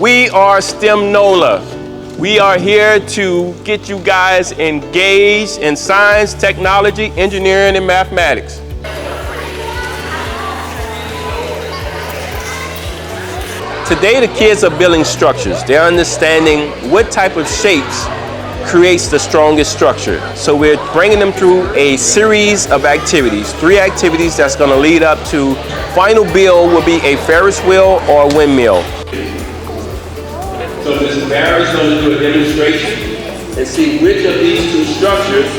We are STEM NOLA. We are here to get you guys engaged in science, technology, engineering, and mathematics. Today, the kids are building structures. They're understanding what type of shapes creates the strongest structure. So we're bringing them through a series of activities, 3 activities that's going to lead up to final build will be a Ferris wheel or a windmill. So Mr. Barry is going to do a demonstration and see which of these 2 structures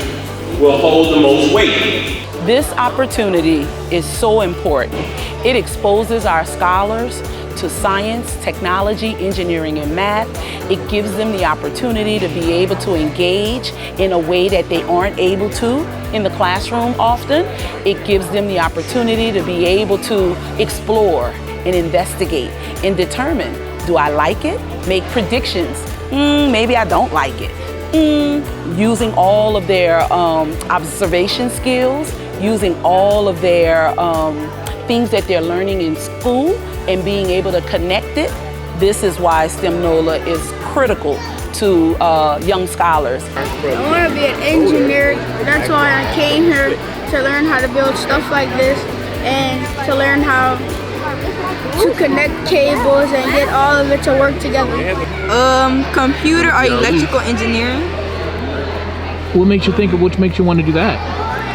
will hold the most weight. This opportunity is so important. It exposes our scholars to science, technology, engineering, and math. It gives them the opportunity to be able to engage in a way that they aren't able to in the classroom often. It gives them the opportunity to be able to explore and investigate and determine, do I like it? Make predictions. Maybe I don't like it. Using all of their observation skills, using all of their things that they're learning in school and being able to connect it. This is why STEM NOLA is critical to young scholars. I want to be an engineer. That's why I came here, to learn how to build stuff like this and to learn how to connect cables and get all of it to work together. Computer or electrical engineering. What makes you want to do that?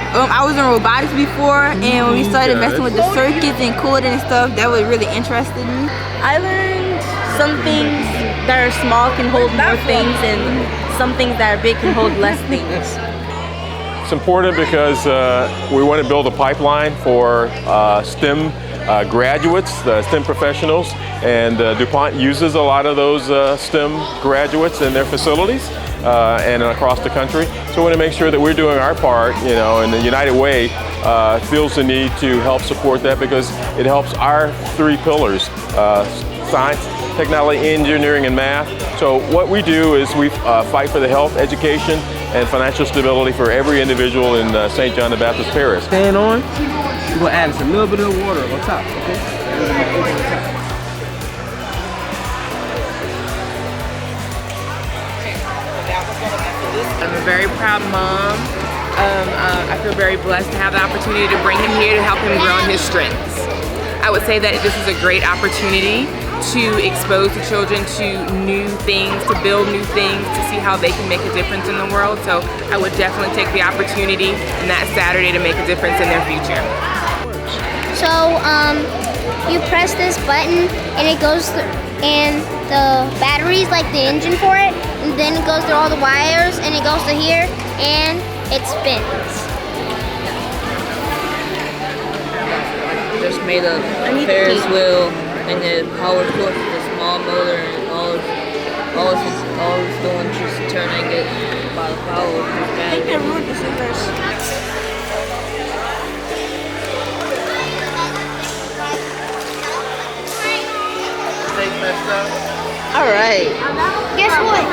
I was in robotics before, and when we started messing with the circuits and coding and stuff, that was really interested me. I learned some things that are small can hold more things, and some things that are big can hold less things. It's important because we want to build a pipeline for STEM graduates, STEM professionals, and DuPont uses a lot of those STEM graduates in their facilities and across the country. So we want to make sure that we're doing our part, and the United Way feels the need to help support that because it helps our 3 pillars, science, technology, engineering, and math. So what we do is we fight for the health, education, and financial stability for every individual in St. John the Baptist Parish. Stand on. We're going to add us a little bit of water on top, okay? I'm a very proud mom. I feel very blessed to have the opportunity to bring him here to help him grow in his strengths. I would say that this is a great opportunity to expose the children to new things, to build new things, to see how they can make a difference in the world. So I would definitely take the opportunity on that Saturday to make a difference in their future. So you press this button and it goes and the battery's like the engine for it, and then it goes through all the wires and it goes to here and it spins. Just made a Ferris wheel and then power source with a small motor, and all it's doing is just turning it by the power of this battery. I think I ruined the scissors. Alright. Guess what?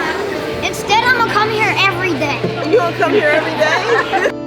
Instead, I'm gonna come here every day. You gonna come here every day?